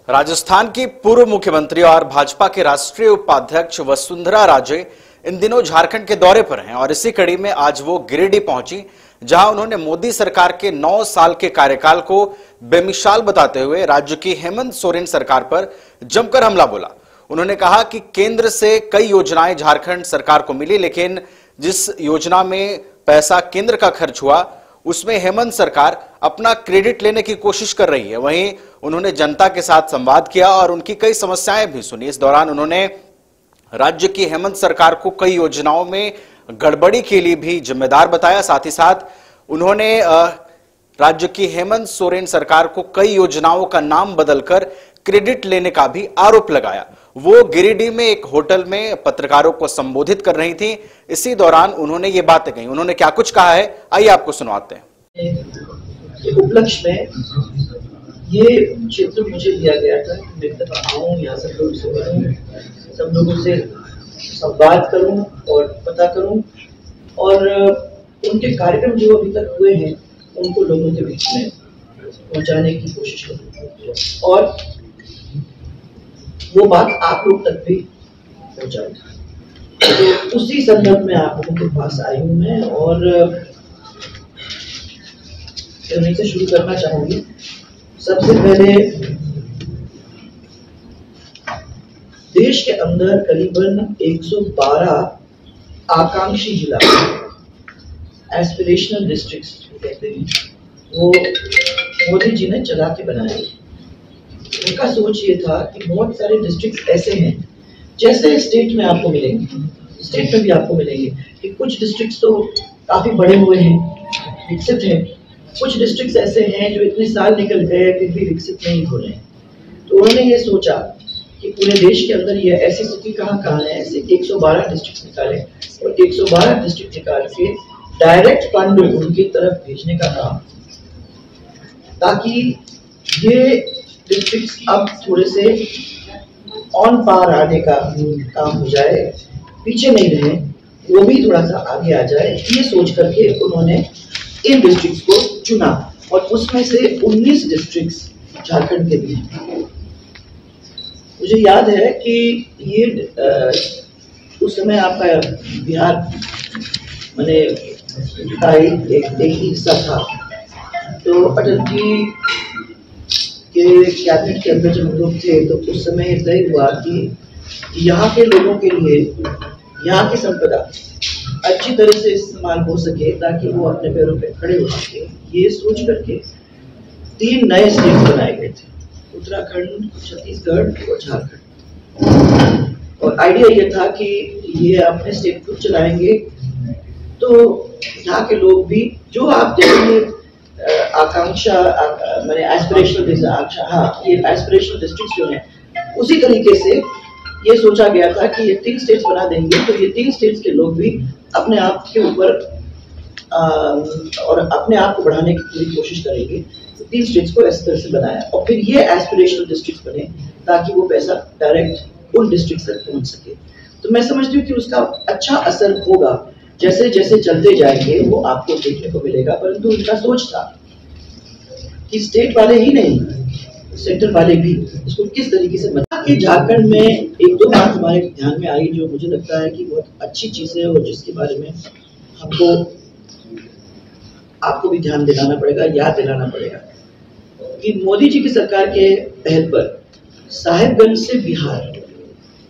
राजस्थान की पूर्व मुख्यमंत्री और भाजपा के राष्ट्रीय उपाध्यक्ष वसुंधरा राजे इन दिनों झारखंड के दौरे पर हैं और इसी कड़ी में आज वो गिरिडीह पहुंची, जहां उन्होंने मोदी सरकार के 9 साल के कार्यकाल को बेमिसाल बताते हुए राज्य की हेमंत सोरेन सरकार पर जमकर हमला बोला। उन्होंने कहा कि केंद्र से कई योजनाएं झारखंड सरकार को मिली, लेकिन जिस योजना में पैसा केंद्र का खर्च हुआ उसमें हेमंत सरकार अपना क्रेडिट लेने की कोशिश कर रही है। वहीं उन्होंने जनता के साथ संवाद किया और उनकी कई समस्याएं भी सुनी। इस दौरान उन्होंने राज्य की हेमंत सरकार को कई योजनाओं में गड़बड़ी के लिए भी जिम्मेदार बताया। साथ ही साथ उन्होंने राज्य की हेमंत सोरेन सरकार को कई योजनाओं का नाम बदलकर क्रेडिट लेने का भी आरोप लगाया। वो गिरिडीह में एक होटल में पत्रकारों को संबोधित कर रही थी। इसी दौरान उन्होंने ये बातें कही। उन्होंने क्या कुछ कहा है, आइए आपको सुनवाते हैं। उपलक्ष्य में ये क्षेत्र मुझे दिया गया था कि मैं तक आऊँ, यहाँ सब लोगों से मिलूँ, सब लोगों से संवाद करूँ और पता करूँ और उनके कार्यक्रम जो अभी तक हुए हैं उनको लोगों के बीच में पहुँचाने की कोशिश करूँ और वो बात आप लोग तक भी पहुँचाए। तो उसी संदर्भ में आप लोगों के पास आई हूँ मैं और मैं से शुरू करना चाहूंगी। सबसे पहले देश के अंदर करीबन 112 आकांक्षी जिला एस्पिरेशनल डिस्ट्रिक्ट्स कहते हैं, वो मोदी जी ने चला के बनाए। उनका सोच ये था कि बहुत सारे डिस्ट्रिक्ट्स ऐसे हैं, जैसे स्टेट में आपको मिलेंगे, स्टेट में भी आपको मिलेंगे कि कुछ डिस्ट्रिक्ट्स तो काफी बड़े हुए हैं, विकसित हैं, कुछ डिस्ट्रिक्ट्स ऐसे हैं जो इतने साल निकल गए फिर भी विकसित नहीं हो रहे हैं। तो उन्होंने ये सोचा कि पूरे देश के अंदर ये ऐसी स्थिति कहाँ है, ऐसे 112 डिस्ट्रिक्ट निकाले और 112 डिस्ट्रिक्ट निकाल के डायरेक्ट फंड उनकी तरफ भेजने का काम, ताकि ये डिस्ट्रिक्ट्स अब थोड़े से ऑन पार आने का काम हो जाए, पीछे नहीं रहे, वो भी थोड़ा सा आगे आ जाए। ये सोच करके उन्होंने इन डिस्ट्रिक्ट्स को चुना और उसमें से 19 डिस्ट्रिक्ट्स झारखंड के भी हैं। मुझे याद है कि ये उस समय आपका बिहार मैंने का एक हिस्सा था। तो अटल जी के कैबिनेट के अंदर जब लोग थे तो उस समय तय हुआ कि यहाँ के लोगों के लिए यहाँ की संपदा अच्छी तरह से इस्तेमाल हो सके ताकि वो अपने पैरों पे खड़े हो सके। ये सोच करके 3 नए स्टेट बनाए गए थे, उत्तराखंड, छत्तीसगढ़ और झारखंड। और आइडिया ये था कि ये अपने स्टेट को चलाएंगे तो यहाँ के लोग भी जो आप देखेंगे आकांक्षा मैंने एस्पिरेशनल ये एस्पिरेशनल डिस्ट्रिक्ट जो है उसी तरीके से ये सोचा गया था कि ये 3 स्टेट्स बना देंगे तो ये 3 स्टेट्स के लोग भी अपने आप के ऊपर और अपने आप को बढ़ाने की पूरी कोशिश करेंगे। तो 3 स्टेट्स को इस तरह से बनाया और फिर ये एस्पिरेशनल डिस्ट्रिक्ट बने ताकि वो पैसा डायरेक्ट उन डिस्ट्रिक्ट तक पहुंच सके। तो मैं समझती हूँ कि उसका अच्छा असर होगा, जैसे जैसे चलते जाएंगे वो आपको देखने को मिलेगा। परंतु उनका सोच था कि स्टेट वाले ही नहीं, सेंट्रल वाले भी इसको किस तरीके से बना कि झारखंड में 1-2 बात हमारे ध्यान में आई जो मुझे लगता है कि बहुत अच्छी चीज है और जिसके बारे में हमको आपको भी ध्यान दिलाना पड़ेगा, याद दिलाना पड़ेगा कि मोदी जी की सरकार के पहल पर साहेबगंज से बिहार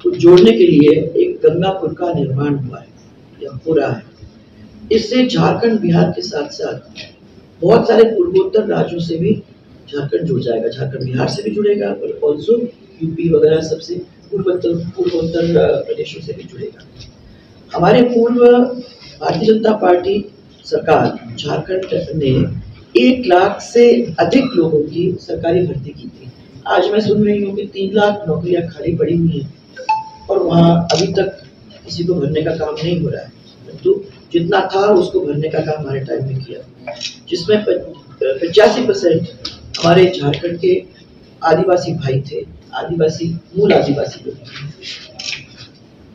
को जोड़ने के लिए एक गंगा पुल का निर्माण हुआ है या हो रहा है। इससे झारखंड बिहार के साथ साथ बहुत सारे पूर्वोत्तर राज्यों से भी झारखंड जुड़ जाएगा, झारखंड बिहार से भी जुड़ेगा और ऑल्सो यूपी वगैरह सबसे पूर्वोत्तर प्रदेशों से भी जुड़ेगा। हमारे पूर्व भारतीय जनता पार्टी सरकार झारखंड ने 1 लाख से अधिक लोगों की सरकारी भर्ती की थी। आज मैं सुन रही हूँ कि 3 लाख नौकरियां खाली पड़ी हुई हैं और वहाँ अभी तक किसी को भरने का काम नहीं हो रहा है। तो जितना था उसको भरने का काम हमारे टाइम में किया, जिसमें 85% हमारे झारखंड के आदिवासी भाई थे, मूल आदिवासी लोग।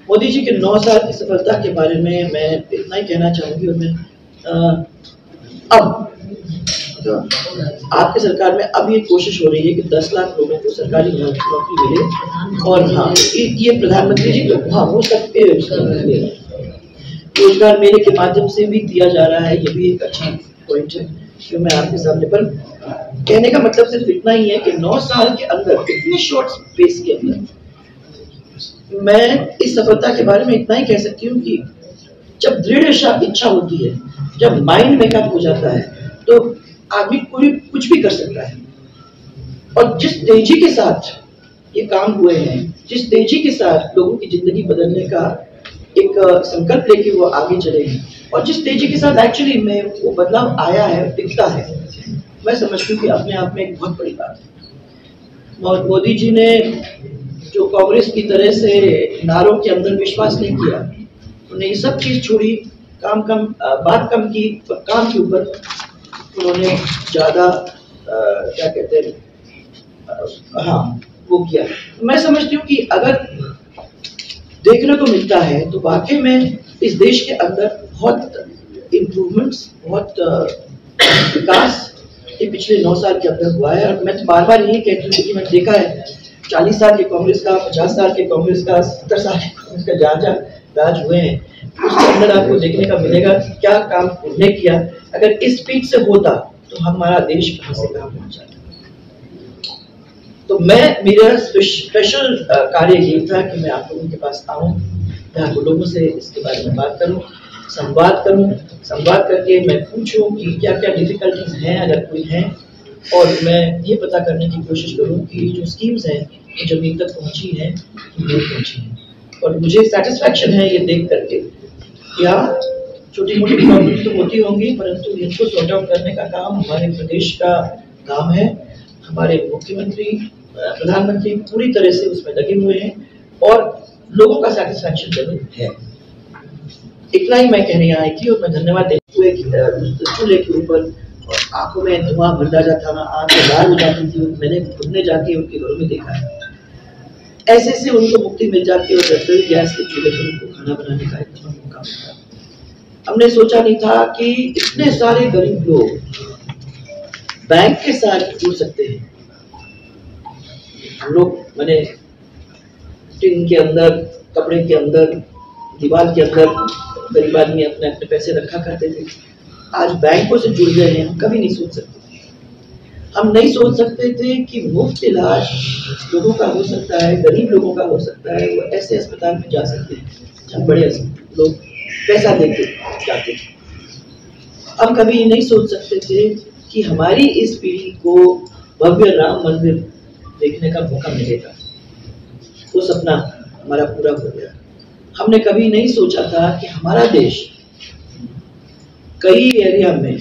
मोदी जी के 9 साल की सफलता के बारे में मैं इतना ही कहना चाहूंगी और मैं अब तो आपकी सरकार में अब ये कोशिश हो रही है कि 10 लाख लोगों को सरकारी नौकरी मिले। और हाँ, ये प्रधानमंत्री जी को हाँ वो सबके रोजगार मेले के माध्यम से भी दिया जा रहा है। ये भी एक अच्छा पॉइंट है जो मैं आपके सामने, पर कहने का मतलब सिर्फ इतना ही है कि 9 साल के अंदर इतने शॉर्ट स्पेस के अंदर मैं इस सफलता के बारे में इतना ही कह सकती हूँ कि जब दृढ़ इच्छा होती है, जब माइंड मेकअप हो जाता है, तो आदमी कोई कुछ भी कर सकता है। और जिस तेजी के साथ ये काम हुए हैं, जिस तेजी के साथ लोगों की जिंदगी बदलने का एक संकल्प लेके वो आगे चले हैं, और जिस तेजी के साथ एक्चुअली में वो बदलाव आया है, दिखता है, मैं समझती हूँ कि अपने आप में एक बहुत बड़ी बात है। मोदी जी ने जो कांग्रेस की तरह से नारों के अंदर विश्वास नहीं किया, उन्हें ये सब चीज छोड़ी, बात कम की, पर काम के ऊपर उन्होंने ज्यादा क्या कहते हैं हाँ वो किया। मैं समझती हूँ कि अगर देखने को मिलता है तो वाकई में इस देश के अंदर बहुत इम्प्रूवमेंट्स, बहुत विकास ये पिछले 9 साल के अंदर हुआ है। और मैं तो बार बार यही कहती हूँ कि मैंने देखा है 40 साल के कांग्रेस का, 50 साल के कांग्रेस का, 70 साल के कांग्रेस का जहाँ राज हुए हैं, उसके अंदर आपको देखने का मिलेगा कि क्या काम उन्होंने किया। अगर इस स्पीड से होता तो हमारा देश कहाँ से कहाँ पहुंचा। तो मेरा स्पेशल कार्य ये था कि मैं आप लोगों के पास आऊँ, मैं आप लोगों से इसके बारे में बात करूँ, संवाद करके मैं पूछूं कि क्या क्या डिफिकल्टीज हैं अगर कोई हैं, और मैं ये पता करने की कोशिश करूं कि जो स्कीम्स हैं जो जमीन तक पहुंची हैं पहुंची हैं। और मुझे सेटिस्फैक्शन है ये देख करके, या छोटी मोटी प्रॉब्लम तो होती होंगी, परंतु इनको सॉर्ट आउट करने का काम हमारे प्रदेश का काम है। हमारे मुख्यमंत्री, प्रधानमंत्री पूरी तरह से उसमें लगे हुए हैं और लोगों का सेटिस्फैक्शन जरूर है। इतना ही मैं कहने आई थी, और मैं धन्यवाद देते हुए चूल्हे के ऊपर आंखों में धुआं भर जाता था, आंखें लाल हो जाती थी, मैंने खुद ने जाके उनके घरों में देखा है। ऐसे से उनको मुक्ति मिल जाती है और रसोई गैस के चूल्हे पर उनको खाना बनाने का एक मौका मिलता है। हमने सोचा नहीं था कि इतने सारे गरीब लोग बैंक के साथ जुड़ सकते हैं। हम लोग मैंने टिन के अंदर, कपड़े के अंदर, दीवार के अंदर गरीब आदमी अपने अपने पैसे रखा करते थे, आज बैंकों से जुड़ गए हैं। हम कभी नहीं सोच सकते, हम नहीं सोच सकते थे कि मुफ्त इलाज लोगों का हो सकता है, गरीब लोगों का हो सकता है, वो ऐसे अस्पताल में जा सकते हैं जहाँ बड़े लोग पैसा देके जाते थे। हम कभी नहीं सोच सकते थे कि हमारी इस पीढ़ी को भव्य राम मंदिर देखने का मौका मिलेगा। वो सपना हमारा पूरा हो गया। हमने कभी नहीं सोचा था कि हमारा देश कई एरिया में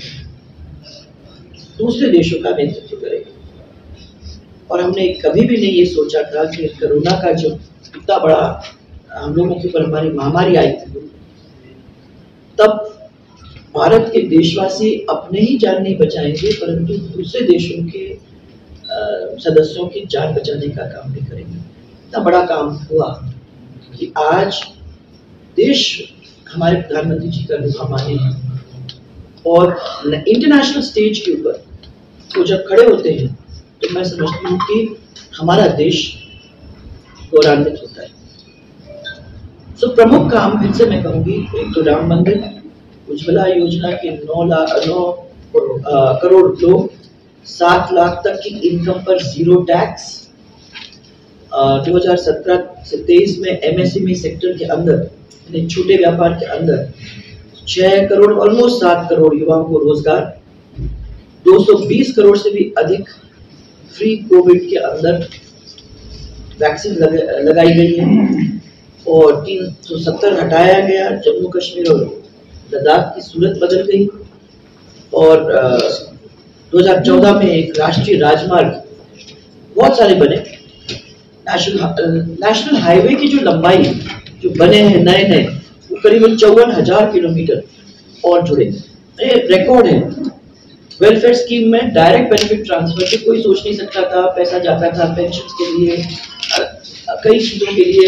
दूसरे देशों का नेतृत्व करेगा, और हमने कभी भी नहीं ये सोचा था कि कोरोना का जो इतना बड़ा हम लोगों के ऊपर हमारी महामारी आई थी, तब भारत के देशवासी अपने ही जान नहीं बचाएंगे, परंतु दूसरे देशों के सदस्यों की जान बचाने का काम भी करेंगे। इतना बड़ा काम हुआ कि आज देश हमारे प्रधानमंत्री जी का रुझान माने हैं, और इंटरनेशनल स्टेज के ऊपर वो जब खड़े होते हैं तो मैं समझती हूँ कि हमारा देश गौरवान्वित होता है। सो प्रमुख काम फिर से मैं कहूँगी, एक तो राम मंदिर, उज्ज्वला योजना के 9 करोड़ लोग, 7 लाख तक की इनकम पर 0 टैक्स, 2017 से 23 में एमएसएमई सेक्टर के अंदर, छोटे व्यापार के अंदर 6 करोड़, ऑलमोस्ट 7 करोड़ युवाओं को रोजगार, 220 करोड़ से भी अधिक फ्री कोविड के अंदर वैक्सीन लगाई गई है, और 370 हटाया गया। जम्मू कश्मीर और लद्दाख की सूरत बदल गई, और 2014 में एक राष्ट्रीय राजमार्ग बहुत सारे बने। नेशनल हाईवे की जो लंबाई जो बने हैं नए वो करीबन 54,000 किलोमीटर और जुड़े, ये रिकॉर्ड है। वेलफेयर स्कीम में डायरेक्ट बेनिफिट ट्रांसफर से कोई सोच नहीं सकता था, पैसा जाता था पेंशन के लिए, कई चीजों के लिए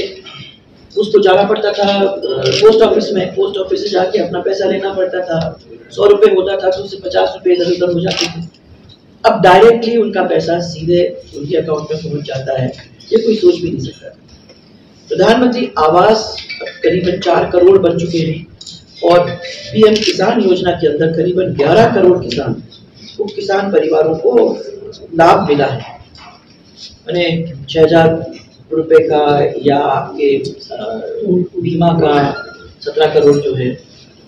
उसको जाना पड़ता था पोस्ट ऑफिस में, पोस्ट ऑफिस से जाके अपना पैसा लेना पड़ता था। 100 रुपए होता था तो उससे 50 रुपए इधर उधर हो जाते थे। अब डायरेक्टली उनका पैसा सीधे उनके अकाउंट में पहुंच जाता है, ये कोई सोच भी नहीं सकता। प्रधानमंत्री आवास करीबन 4 करोड़ बन चुके हैं और पीएम किसान योजना के अंदर करीबन 11 करोड़ किसान परिवारों को लाभ मिला है। मैंने 6,000 रुपए का या आपके बीमा का 17 करोड़ जो है,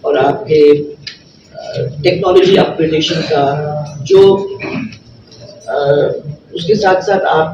और आपके टेक्नोलॉजी अपग्रेडेशन का जो उसके साथ साथ आप